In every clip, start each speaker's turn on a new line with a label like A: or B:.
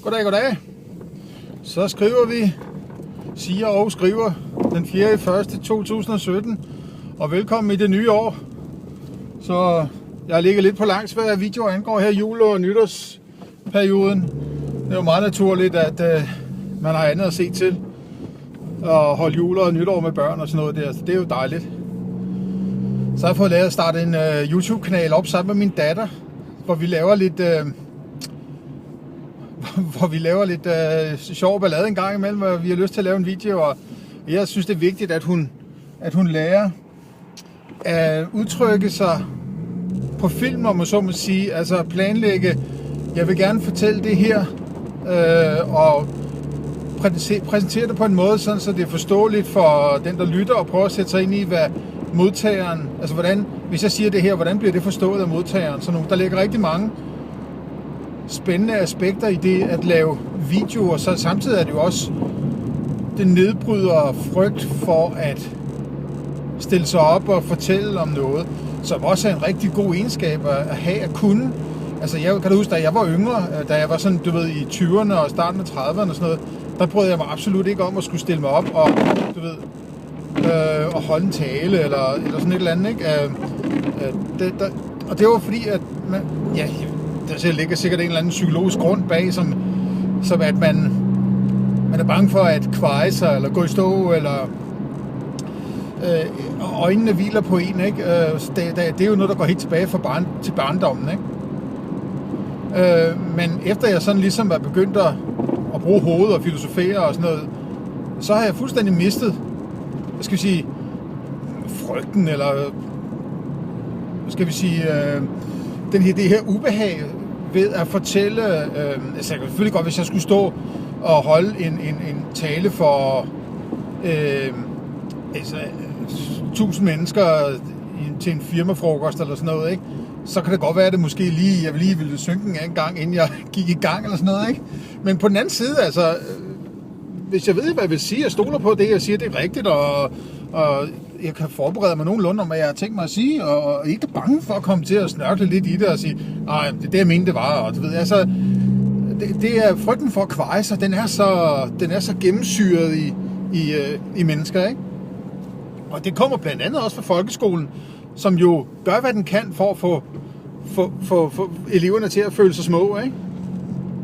A: Goddag. Så skriver vi, siger og skriver den 4.1.2017, og velkommen i det nye år. Så jeg ligger lidt på langs, hvad videoer angår her jul- og nytårsperioden. Det er jo meget naturligt, at man har andet at se til og holde jul og nytår med børn og sådan noget der. Så det er jo dejligt. Så har jeg fået lavet at starte en YouTube-kanal op sammen med min datter, hvor vi laver lidt sjov ballade en gang imellem, og vi har lyst til at lave en video, og jeg synes det er vigtigt, at hun lærer at udtrykke sig på film, om man så må sige, altså planlægge, jeg vil gerne fortælle det her, og præsentere det på en måde, sådan, så det er forståeligt for den, der lytter, og prøve at sætte sig ind i, hvad modtageren, altså hvordan, hvis jeg siger det her, hvordan bliver det forstået af modtageren, så der ligger rigtig mange spændende aspekter i det at lave videoer, så samtidig er det jo også, det nedbryder frygt for at stille sig op og fortælle om noget, som også er en rigtig god egenskab at have at kunne. Altså jeg kan huske, da jeg var yngre, da jeg var sådan, du ved, i 20'erne og starten af 30'erne og sådan noget, der brød jeg mig absolut ikke om at skulle stille mig op og, du ved, og holde en tale eller sådan et eller andet, ikke? Og det var fordi, at man, ja, der ligger sikkert en eller anden psykologisk grund bag, som at man er bange for at kveje sig, eller gå i stå, eller øjnene hviler på en, ikke? Det er jo noget, der går helt tilbage til barndommen, ikke? Men efter jeg sådan ligesom er begyndt at bruge hovedet og filosofere og sådan noget, så har jeg fuldstændig mistet, hvad skal vi sige, frygten, eller hvad skal vi sige, det her ubehag ved at fortælle, altså jeg kan selvfølgelig godt, hvis jeg skulle stå og holde en tale for 1000 mennesker til en firmafrokost eller sådan noget, ikke? Så kan det godt være, at det måske jeg lige ville synke en gang, inden jeg gik i gang eller sådan noget, ikke? Men på den anden side, altså, hvis jeg ved, hvad jeg vil sige, jeg stoler på det, jeg siger, det er rigtigt, og jeg kan forberede mig nogenlunde om, hvad jeg har tænkt mig at sige, og ikke er bange for at komme til at snørkle lidt i det og sige, nej, det er det, jeg mente, det var, og du ved, altså, det er frygten for at kveje sig, den er så gennemsyret i mennesker, ikke? Og det kommer blandt andet også fra folkeskolen, som jo gør, hvad den kan for at få eleverne til at føle sig små, ikke?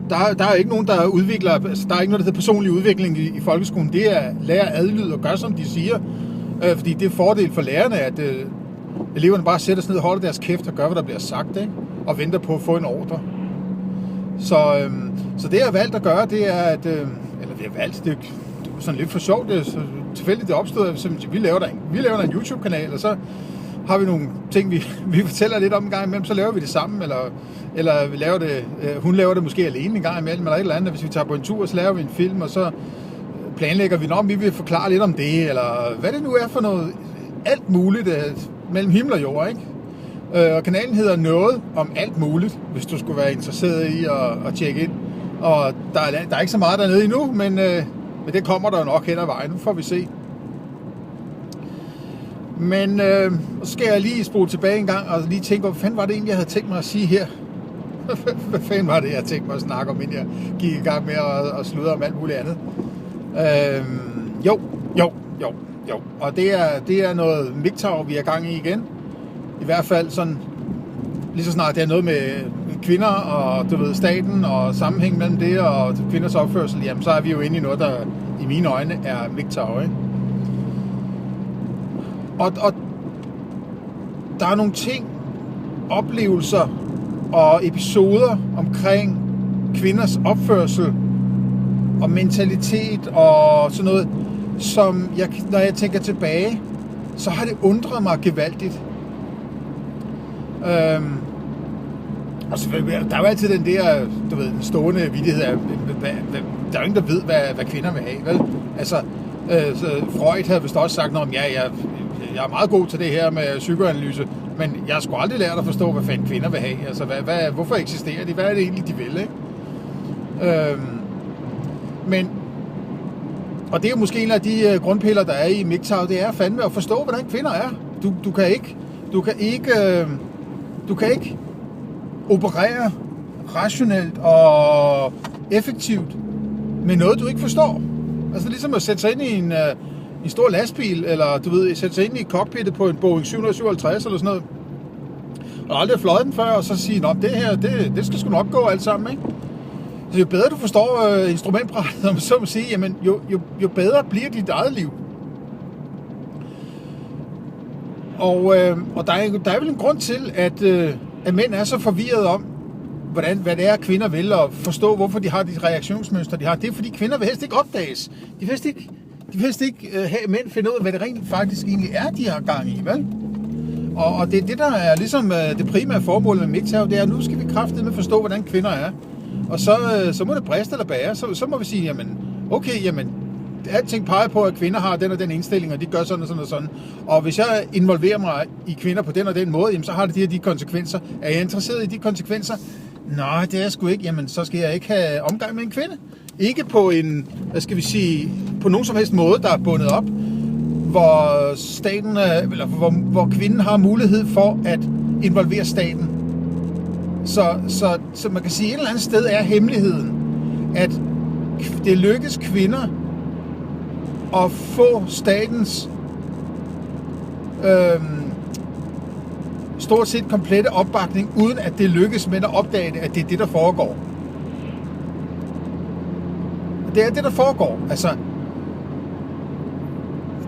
A: Der er ikke nogen, der udvikler, altså, der er ikke noget, der hedder personlig udvikling i folkeskolen. Det er lære adlyd og gøre, som de siger. Fordi det er fordel for lærerne, at eleverne bare sætter sig ned og holder deres kæft og gør, hvad der bliver sagt, ikke? Og venter på at få en ordre. Så det, jeg har valgt at gøre, det er, at eller vi har valgt, det er sådan lidt for sjovt, det er så tilfældigt, det opstod, at vi laver der en YouTube-kanal, og så har vi nogle ting, vi fortæller lidt om en gang imellem, så laver vi det sammen, eller vi laver det, hun laver det måske alene en gang imellem, eller et eller andet. Hvis vi tager på en tur, så laver vi en film, og så planlægger vi, om vi vil forklare lidt om det, eller hvad det nu er for noget, alt muligt mellem himmel og jord, ikke? Og kanalen hedder Noget om alt muligt, hvis du skulle være interesseret i at tjekke ind. Og der er ikke så meget dernede endnu, men det kommer der jo nok hen ad vejen, nu får vi se. Men så skal jeg lige spole tilbage en gang og lige tænke, hvad fanden var det egentlig, jeg havde tænkt mig at sige her? Hvad fanden var det, jeg havde tænkt mig at snakke om, inden jeg gik i gang med at sludre om alt muligt andet? Jo. Og det er noget MGTOW, vi er gang i igen. I hvert fald sådan, lige så snart det er noget med kvinder og, du ved, staten og sammenhæng mellem det og kvinders opførsel, jamen så er vi jo inde i noget, der i mine øjne er MGTOW, ikke? Og der er nogle ting, oplevelser og episoder omkring kvinders opførsel og mentalitet og sådan noget, som når jeg tænker tilbage, så har det undret mig gevaldigt. Og selvfølgelig, der er jo altid den der, du ved, stående vittighed af, der er jo ingen, der ved, hvad kvinder vil have, vel? Altså, Freud havde vist også sagt noget om, jeg er meget god til det her med psykoanalyse, men jeg har sgu aldrig lært at forstå, hvad fanden kvinder vil have. Altså, hvorfor eksisterer de? Hvad er det egentlig, de vil, ikke? Og det er måske en af de grundpiller, der er i MGTOW, det er fandme at forstå, hvordan kvinder er. Du kan ikke operere rationelt og effektivt med noget, du ikke forstår. Altså ligesom at sætte sig ind i en stor lastbil, eller du ved, sætte sig ind i cockpittet på en Boeing 757 eller sådan noget, og aldrig har fløjet den før, og så sige, nå, det her, det skal sgu nok gå alt sammen, ikke? Så jo bedre du forstår instrumentbrættet, om så må sige, jamen, jo bedre bliver dit eget liv. Og der er vel en grund til, at mænd er så forvirret om, hvad det er, kvinder vil, og forstå, hvorfor de har de reaktionsmønstre, de har. Det er, fordi kvinder vil helst ikke opdages. De vil helst ikke have mænd finde ud af, hvad det rent faktisk egentlig er, de har gang i, vel? Og det er det, der er ligesom det primære formål med MGTOW, det er, at nu skal vi kraftedeme forstå, hvordan kvinder er. Og så må det briste eller bære. Så må vi sige, jamen, okay, jamen, alting peger på, at kvinder har den og den indstilling, og de gør sådan og sådan og sådan. Og hvis jeg involverer mig i kvinder på den og den måde, jamen, så har det de konsekvenser. Er jeg interesseret i de konsekvenser? Nej, det er jeg sgu ikke. Jamen, så skal jeg ikke have omgang med en kvinde. Ikke på en, hvad skal vi sige, på nogen som helst måde, der er bundet op, hvor staten, eller hvor kvinden har mulighed for at involvere staten. Så man kan sige, et eller andet sted er hemmeligheden, at det lykkes kvinder at få statens stort set komplette opbakning, uden at det lykkes med at opdage det, at det er det, der foregår. Det er det, der foregår. Altså,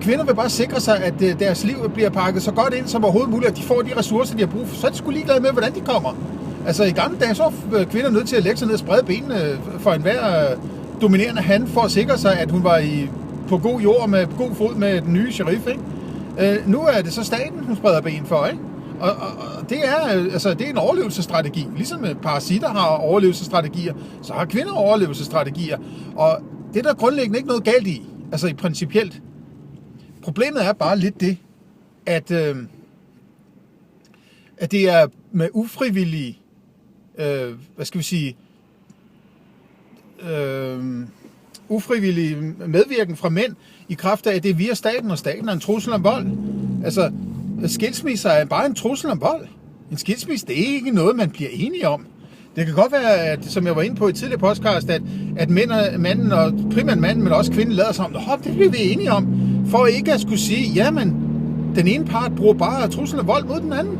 A: kvinder vil bare sikre sig, at deres liv bliver pakket så godt ind som overhovedet muligt, at de får de ressourcer, de har brug for. Så er de sgu ligeglade med, hvordan de kommer. Altså, i gamle dage, så var kvinder nødt til at lægge sig ned og sprede benene for enhver dominerende han, for at sikre sig, at hun var på god jord med god fod med den nye sheriff, ikke? Nu er det så staten, hun spreder ben for, ikke? Og det er en overlevelsesstrategi. Ligesom parasitter har overlevelsesstrategier, så har kvinder overlevelsesstrategier. Og det er der grundlæggende ikke noget galt i, altså i principielt. Problemet er bare lidt det, at det er med ufrivillig, ufrivillig medvirken fra mænd i kraft af, at det er via staten, og staten er en trussel om vold. Altså, skilsmisser er bare en trussel om vold. En skilsmisse, det er ikke noget, man bliver enige om. Det kan godt være, at, som jeg var inde på i tidligere podcast, at manden, og primært manden, men også kvinden, lader sig om, det bliver vi enige om, for ikke at skulle sige, jamen, den ene part bruger bare truslen af vold mod den anden.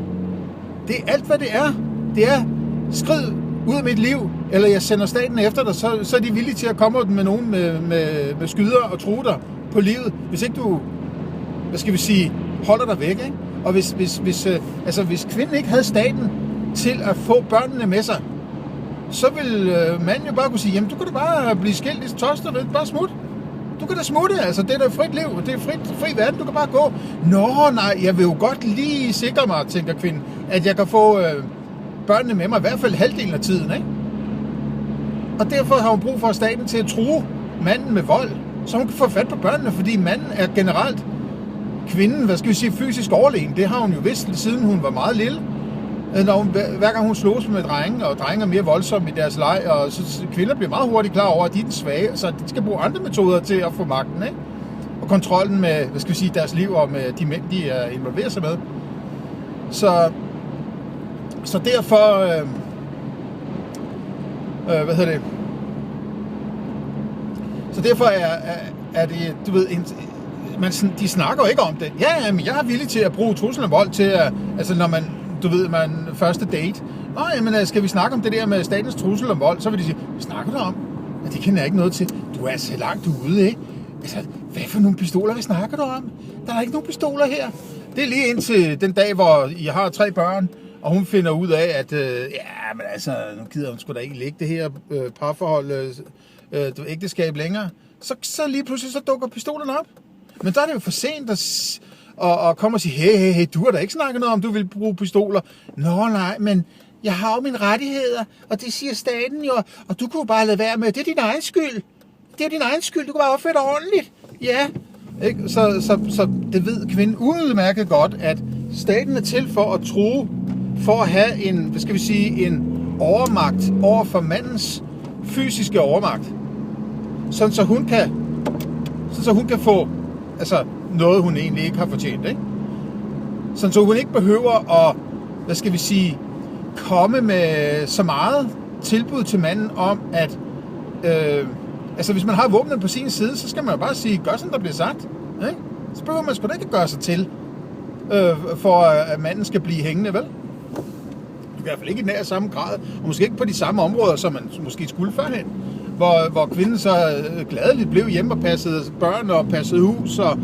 A: Det er alt, hvad det er. Det er skrid ud af mit liv, eller jeg sender staten efter dig, så er de villige til at komme med nogen med skyder og true dig på livet, hvis ikke du, holder dig væk, ikke? Og hvis kvinden ikke havde staten til at få børnene med sig, så vil manden jo bare kunne sige, jamen du kan da bare blive skilt i toster, bare smut. Du kan da smutte, altså det er da frit liv, det er fri verden, du kan bare gå. Nå, nej, jeg vil jo godt lige sikre mig, tænker kvinden, at jeg kan få børnene med mig, i hvert fald halvdelen af tiden, ikke? Og derfor har hun brug for staten til at true manden med vold, så hun kan få fat på børnene, fordi manden er generelt kvinden, fysisk overlegen. Det har hun jo vidst, siden hun var meget lille. Hver gang hun slås med drenge, og drenge er mere voldsomme i deres leg, og så kvinder bliver meget hurtigt klar over, at de er den svage, så de skal bruge andre metoder til at få magten, ikke? Og kontrollen med, deres liv og med de mænd, de er involveret sig med. Så derfor, Så derfor er det, du ved, de snakker jo ikke om det. Ja, men jeg er villig til at bruge truslen af vold til at, altså når man, du ved, man første date. Nå, jamen, skal vi snakke om det der med statens trussel om vold? Så vil de sige, hvad snakker du om? Ja, det kender jeg ikke noget til. Du er så langt ude, ikke? Altså, hvad for nogle pistoler, hvad snakker du om? Der er ikke nogen pistoler her. Det er lige indtil den dag, hvor jeg har 3 børn, og hun finder ud af, at men altså, nu gider hun sgu da ikke lægge det her parforhold, ægteskab længere. Så lige pludselig så dukker pistolerne op. Men der er det jo for sent at komme og sige, hey, du har da ikke snakket noget om, du vil bruge pistoler. Nå nej, men jeg har jo mine rettigheder, og det siger staten jo, og du kunne bare lade være med, det er din egen skyld. Det er din egen skyld, du kan bare opføre dig ordentligt. Ja, ikke? Så det ved kvinden udmærket godt, at staten er til for at true, for at have en overmagt over for mandens fysiske overmagt. Sådan så hun kan få noget, hun egentlig ikke har fortjent, ikke? Sådan så hun ikke behøver at, komme med så meget tilbud til manden om, at altså hvis man har våbnet på sin side, så skal man jo bare sige, gør som der bliver sagt. Ikke? Så behøver man sgu da ikke gøre sig til, for at manden skal blive hængende, vel? I hvert fald ikke i nær samme grad, og måske ikke på de samme områder, som man måske skulle førhen. Hvor kvinden så gladeligt blev hjemme og passede børn og passede hus og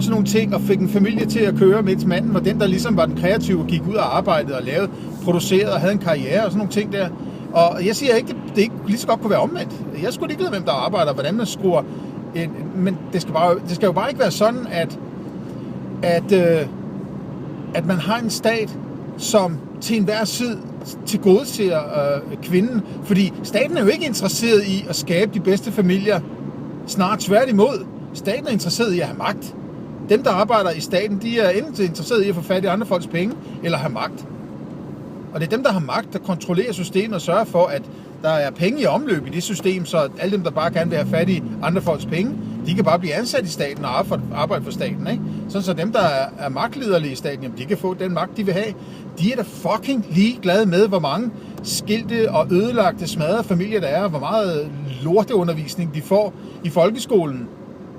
A: sådan nogle ting, og fik en familie til at køre, mens manden var den, der ligesom var den kreative og gik ud og arbejdede og lavede, producerede og havde en karriere og sådan nogle ting der. Og jeg siger ikke, det ikke lige så godt kunne være omvendt. Jeg skulle ikke vide, hvem der arbejder, hvordan man skruer. Men det skal jo bare ikke være sådan, at man har en stat, som til enhver tid tilgodeser kvinden. Fordi staten er jo ikke interesseret i at skabe de bedste familier. Snart tværtimod. Staten er interesseret i at have magt. Dem, der arbejder i staten, de er enten interesseret i at få fat i andre folks penge, eller have magt. Og det er dem, der har magt, der kontrollerer systemet og sørger for, at der er penge i omløb i det system, så alle dem, der bare gerne vil have fat i andre folks penge, de kan bare blive ansat i staten og arbejde for staten. Ikke? Sådan så dem, der er magtlederlige i staten, jamen, de kan få den magt, de vil have. De er da fucking ligeglade med, hvor mange skilte og ødelagte smadrede familier der er, og hvor meget lorteundervisning de får i folkeskolen.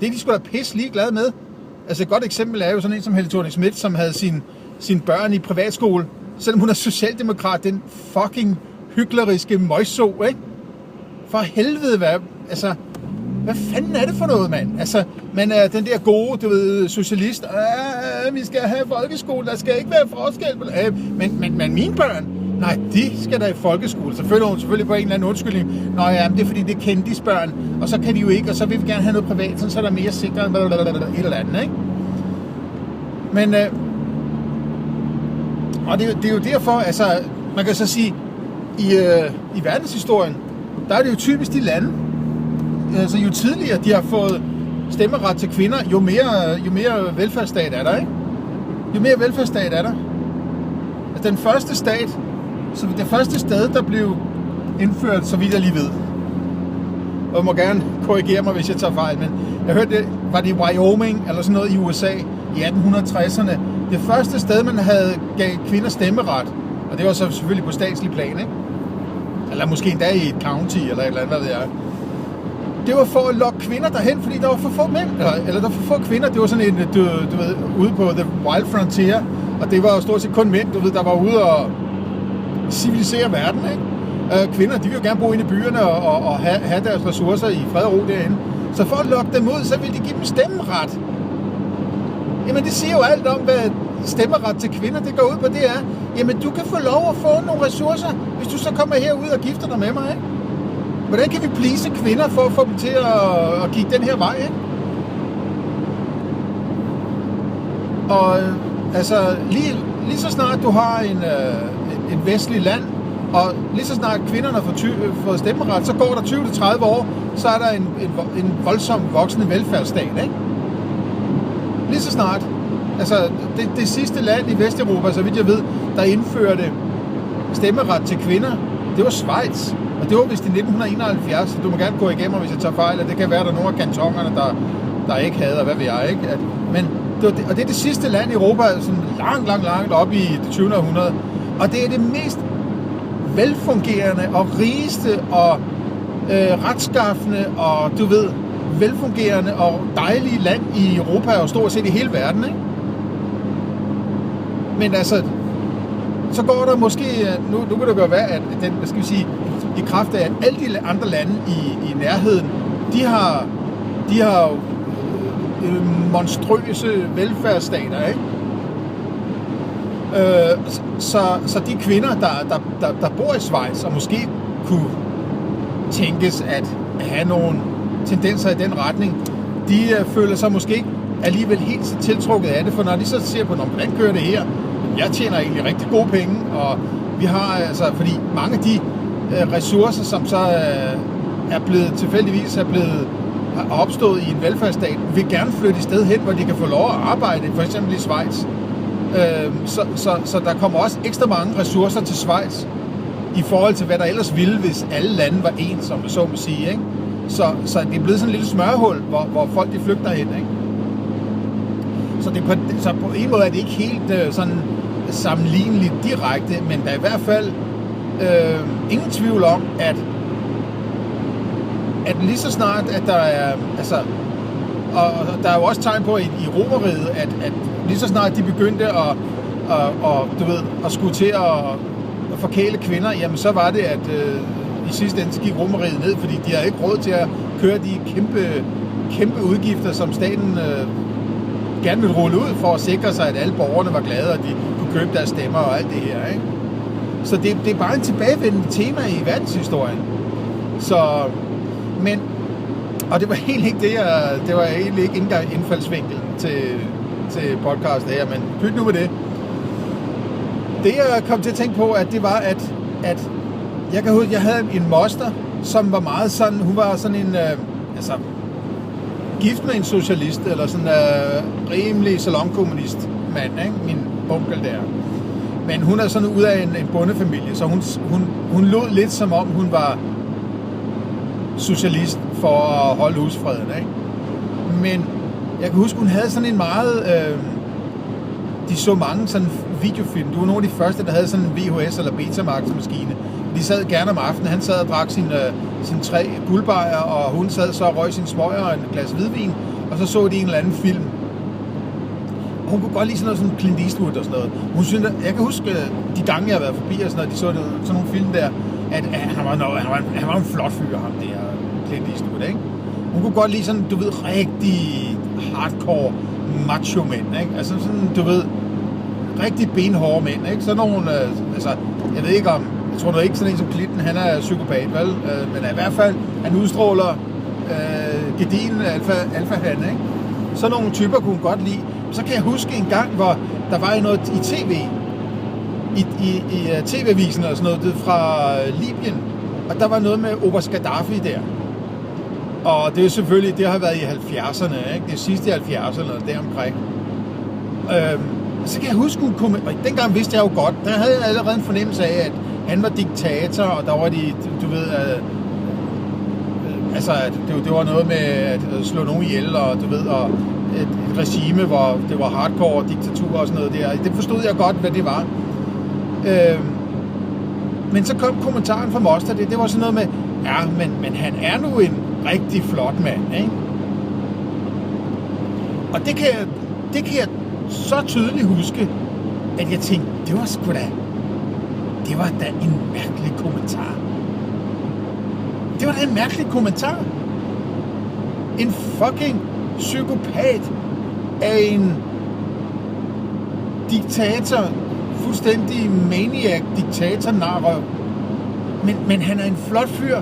A: Det er de sgu da pisse ligeglade med. Altså et godt eksempel er jo sådan en som Helle Thorning-Schmidt, som havde sine børn i privatskole, selvom hun er socialdemokrat, den fucking hykleriske møjso, ikke? For helvede, hvad fanden er det for noget, mand? Altså, man er den der gode, du ved, socialist. Vi skal have folkeskole, der skal ikke være forskel. Men mine børn, nej, de skal da i folkeskole. Så føler hun selvfølgelig på en eller anden undskyldning. Nå ja, det er fordi, det er kendisbørn, og så kan de jo ikke, og så vil vi gerne have noget privat, så er der mere sikret, et eller andet, ikke? Men, og det er jo derfor, altså, man kan så sige, i verdenshistorien, der er det jo typisk de lande, altså jo tidligere de har fået stemmeret til kvinder, jo mere velfærdsstat er der, ikke? Jo mere velfærdsstat er der. Altså den første stat, så det første sted, der blev indført, så vidt jeg lige ved, og jeg må gerne korrigere mig, hvis jeg tager fejl, men jeg hørte det, var det i Wyoming, eller sådan noget i USA, i 1860'erne, det første sted, man gav kvinder stemmeret, og det var så selvfølgelig på statslig plan, ikke? Eller måske endda i et county, eller et eller andet, hvad ved jeg. Det var for at lokke kvinder derhen, fordi der var for få mænd, eller der var for få kvinder. Det var sådan en, du ved, ude på The Wild Frontier, og det var jo stort set kun mænd, du ved, der var ude og civilisere verden, ikke? Kvinder, de vil jo gerne bo inde i byerne og have deres ressourcer i fred og ro derinde. Så for at lokke dem ud, så ville de give dem stemmeret. Jamen det siger jo alt om, hvad stemmeret til kvinder, det går ud på, det er, jamen du kan få lov at få nogle ressourcer, hvis du så kommer herud og gifter dig med mig, ikke? Hvordan kan vi please kvinder for at få dem til at kigge den her vej, ikke? Og altså, lige så snart du har et vestligt land, og lige så snart kvinderne har fået stemmeret, så går der 20-30 år, så er der en voldsom voksende velfærdsstat, ikke? Lige så snart. Altså, det sidste land i Vesteuropa, så vidt jeg ved, der indførte stemmeret til kvinder, det var Schweiz. Og det var vist i 1971, så du må gerne gå igennem, hvis jeg tager fejl, og det kan være, der er nogle af kantongerne, der ikke havde, og hvad ved jeg, ikke? Men og det er det sidste land i Europa, sådan langt op i det 20. århundrede. Og det er det mest velfungerende og rigeste og retskaffende og, du ved, velfungerende og dejlige land i Europa og stort set i hele verden, ikke? Men altså, så går der måske, nu kan det godt være, at den, hvad skal vi sige, i kraft af, at alle de andre lande i nærheden, de har monstrøse velfærdsstater, ikke? Så de kvinder, der bor i Schweiz, og måske kunne tænkes at have nogle tendenser i den retning, de føler sig måske ikke alligevel helt så tiltrukket af det, for når de så ser på, hvordan kører det her, jeg tjener egentlig rigtig gode penge, og vi har altså, fordi mange af de ressourcer, som så tilfældigvis har opstået i en velfærdsstat, vil gerne flytte et sted hen, hvor de kan få lov at arbejde, for eksempel i Schweiz. Så der kommer også ekstra mange ressourcer til Schweiz, i forhold til, hvad der ellers ville, hvis alle lande var ens, som man så må sige, ikke? Så det er blevet sådan en lille smørhul, hvor folk de flygter hen, ikke? Så på en måde er det ikke helt sådan sammenligneligt direkte, men der er i hvert fald ingen tvivl om, at lige så snart, at der er, altså, og der er jo også tegn på i Romeriet, at lige så snart de begyndte du ved, at skulle til at forkæle kvinder, jamen så var det, at i sidste ende gik Romeriet ned, fordi de havde ikke råd til at køre de kæmpe udgifter, som staten gerne ville rulle ud for at sikre sig, at alle borgerne var glade, og de kunne købe deres stemmer og alt det her, ikke? Så det er bare en tilbagevendende tema i verdenshistorien. Så, men, og det var egentlig ikke det var egentlig ikke indfaldsvinkel til podcastet her, men pyt nu med det. Det jeg kom til at tænke på, at det var, at jeg kan huske, jeg havde en moster, som var meget sådan, hun var sådan en, gift med en socialist, eller sådan rimelig salonkommunist mand, ikke? Min onkel der. Men hun er sådan ud af en bondefamilie, så hun lod lidt som om hun var socialist for at holde husfreden, ikke? Men jeg kan huske, hun havde sådan en meget... de så mange sådan videofilm. Det var nogle af de første, der havde sådan en VHS eller Betamax-maskine. De sad gerne om aftenen. Han sad og drak sin 3 guldbajer, og hun sad så og røg sin smøger og en glas hvidvin, og så de en eller anden film. Og hun kunne godt lide sådan noget som Clint Eastwood og sådan noget. Hun synes, jeg kan huske de gange, jeg har været forbi og sådan noget, de så sådan nogle film der, at han var en flot fyr, ham der Clint Eastwood, ikke? Hun kunne godt lide sådan, du ved, rigtig hardcore macho mænd, ikke? Altså sådan, du ved, rigtig benhårde mænd, ikke? Sådan nogle, jeg ved ikke om, jeg tror nok ikke sådan en som Clinton, han er psykopat, vel? Men i hvert fald, han udstråler gedigen alfa-han, ikke? Sådan nogle typer kunne hun godt lide. Så kan jeg huske en gang, hvor der var noget i tv, i tv-avisen og sådan noget, fra Libyen, og der var noget med Oberst Gaddafi der. Og det er selvfølgelig, det har været i 70'erne, ikke? Det sidste i 70'erne, deromkring. Så kan jeg huske, og dengang vidste jeg jo godt, der havde jeg allerede en fornemmelse af, at han var diktator, og der var du ved, det var noget med at slå nogen ihjel, og du ved, og et regime, hvor det var hardcore diktatur og sådan noget der. Det forstod jeg godt, hvad det var. Men så kom kommentaren fra Moster, det var sådan noget med, ja, men han er nu en rigtig flot mand, ikke? Og det kan jeg så tydeligt huske, at jeg tænkte, det var da en mærkelig kommentar. Det var da en mærkelig kommentar. En fucking psykopat af en diktator, fuldstændig maniac diktator narrøv. Men han er en flot fyr.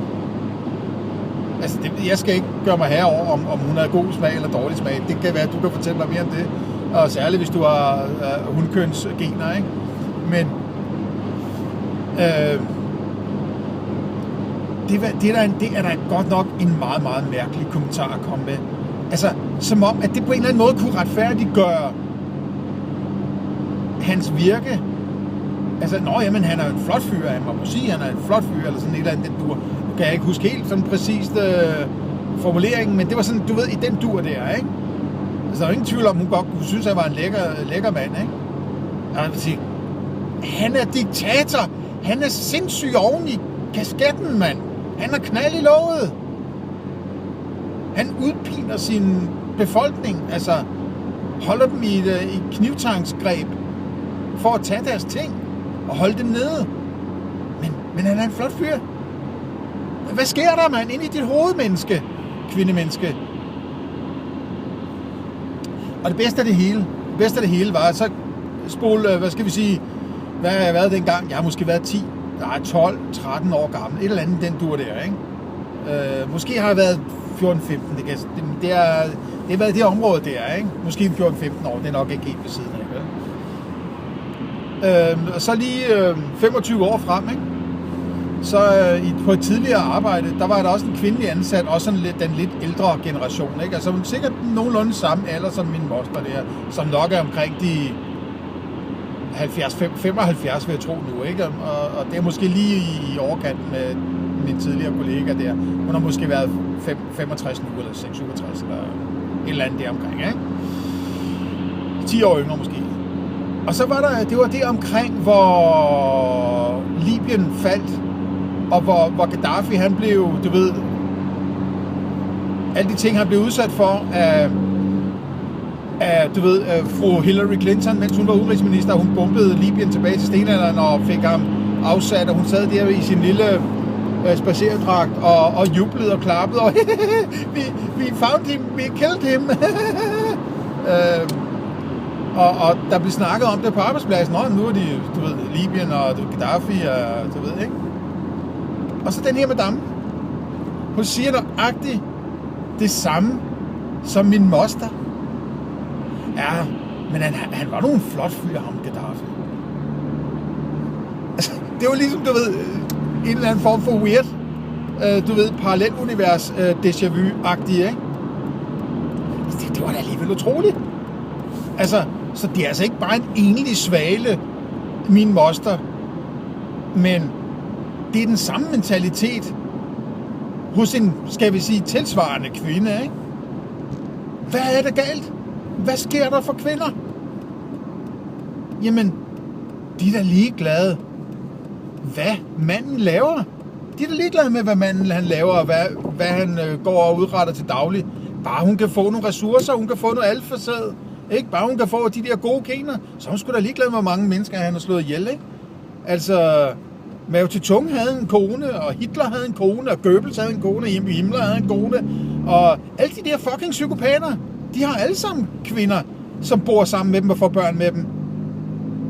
A: Altså, jeg skal ikke gøre mig herover, om hun har god smag eller dårlig smag. Det kan være, at du kan fortælle mig mere om det. Og særligt, hvis du har hundkøns gener, ikke? Men det er da godt nok en meget, meget mærkelig kommentar at komme med. Altså, som om, at det på en eller anden måde kunne retfærdiggøre hans virke. Altså, jamen, han er en flot fyr, han må sige, han er en flot fyr, eller sådan et eller andet, den dur. Nu kan jeg ikke huske helt sådan præcist formuleringen, men det var sådan, du ved, i den dur der, ikke? Altså, der er ingen tvivl om, hun godt kunne synes, at han var en lækker mand, ikke? Jeg vil sige, han er diktator, han er sindssyg oven i kasketten, mand. Han er knald i låget. Han udpiner sin befolkning, altså holder dem i knivtangsgreb for at tage deres ting og holde dem nede. Men han er en flot fyr. Hvad sker der, mand, inde i dit hoved, kvindemenneske? Og det bedste af det hele var, så spole, hvad skal vi sige, hvad har jeg været dengang? Jeg har måske været 12-13 år gammel. Et eller andet, den dur der, ikke? Måske har jeg været 14-15. Det har været det område der, ikke? Måske 14-15 år. Det er nok ikke helt ved siden af, vel? Og så lige 25 år frem, ikke? Så på et tidligere arbejde, der var der også en kvindelig ansat, også sådan den lidt ældre generation, ikke? Altså sikkert nogenlunde samme alder som min moster der, som nok er omkring de 75 vil jeg tro nu, ikke? Og det er måske lige i overkanten med min tidligere kollega der. Hun har måske været 65 nu, eller 66, eller et eller andet der omkring, ikke? 10 år yngre måske. Og så var det var det omkring, hvor Libyen faldt, og hvor Gaddafi, han blev, du ved, alle de ting, han blev udsat for af du ved, fru Hillary Clinton, mens hun var udenrigsminister, hun bombede Libyen tilbage til stenalderen og fik ham afsat, og hun sad der i sin lille spacerdragt og jublede og klappede, og we found him, we killed him. Og der blev snakket om det på arbejdspladsen. Nu er de, du ved, Libyen og Gaddafi og du ved, ikke? Og så den her madame. Hun siger nøjagtigt det samme som min moster. Ja, men han var nogen flot fyr, ham Gaddafi. Altså, det var ligesom, du ved, en eller anden form for weird, du ved, parallelunivers déjà vu-agtigt, ikke? Det var da alligevel utroligt. Altså, så det er altså ikke bare en enlig svale, min moster, men det er den samme mentalitet hos en, skal vi sige, tilsvarende kvinde, ikke? Hvad er der galt? Hvad sker der for kvinder? Jamen, de er da ligeglade, hvad manden laver. De er da ligeglade med, hvad manden han laver, og hvad han går og udretter til daglig. Bare hun kan få nogle ressourcer, hun kan få noget alfasæd, ikke? Bare hun kan få de der gode gener, så hun skulle da ligeglade med, hvor mange mennesker han har slået ihjel, ikke? Altså, Mao Zedong havde en kone, og Hitler havde en kone, og Goebbels havde en kone, og Himmler havde en kone, og alle de der fucking psykopater, de har alle sammen kvinder, som bor sammen med dem og får børn med dem.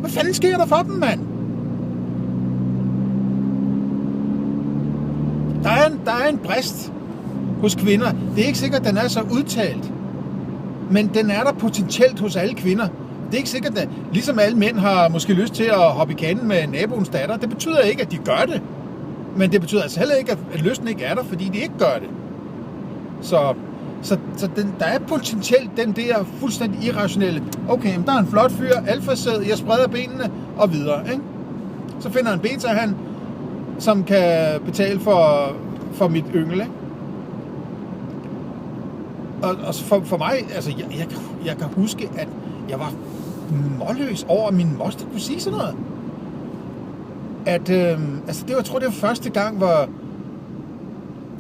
A: Hvad fanden sker der for dem, mand? Der er en brist hos kvinder. Det er ikke sikkert, at den er så udtalt, men den er der potentielt hos alle kvinder. Det er ikke sikkert, at ligesom alle mænd har måske lyst til at hoppe i kanden med naboens datter. Det betyder ikke, at de gør det. Men det betyder altså heller ikke, at lysten ikke er der, fordi de ikke gør det. Så der er potentielt den der fuldstændig irrationelle, okay, men der er en flot fyr, alfasæd, jeg spreder benene og videre, ikke? Så finder han beta-han, som kan betale for mit yngel, ikke? Og for mig, altså, jeg kan huske, at jeg var målløs over, at min moster kunne sige sådan noget. At, altså, jeg tror, det var første gang, hvor...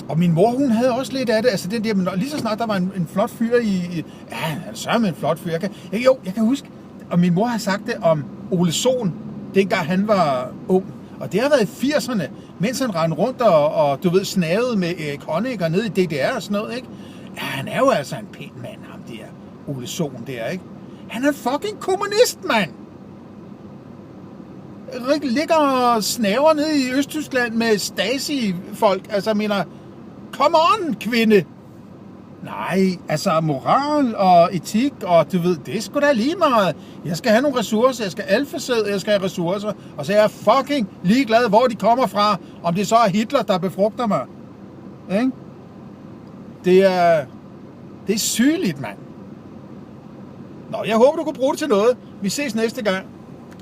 A: Og min mor, hun havde også lidt af det. Altså, det der, men lige så snart der var en flot fyr i... Ja, han sørger en flot fyr. Jeg kan huske, og min mor har sagt det om Ole Sohn, dengang han var ung. Og det har været i 80'erne, mens han rendte rundt og du ved, snavede med Erik Honecker nede i DDR og sådan noget, ikke? Ja, han er jo altså en pæn mand, ham der Ole Sohn der, ikke? Han er fucking kommunist, mand! Ligger og snaver nede i Østtyskland med Stasi-folk. Altså, jeg mener, come on, kvinde! Nej, altså moral og etik, og du ved, det er sgu da lige meget. Jeg skal have nogle ressourcer, jeg skal alfasæd, jeg skal have ressourcer, og så er jeg fucking ligeglad, hvor de kommer fra, om det så er Hitler, der befrugter mig. Ikke? Det er sygeligt, mand. Nå, jeg håber, du kunne bruge det til noget. Vi ses næste gang.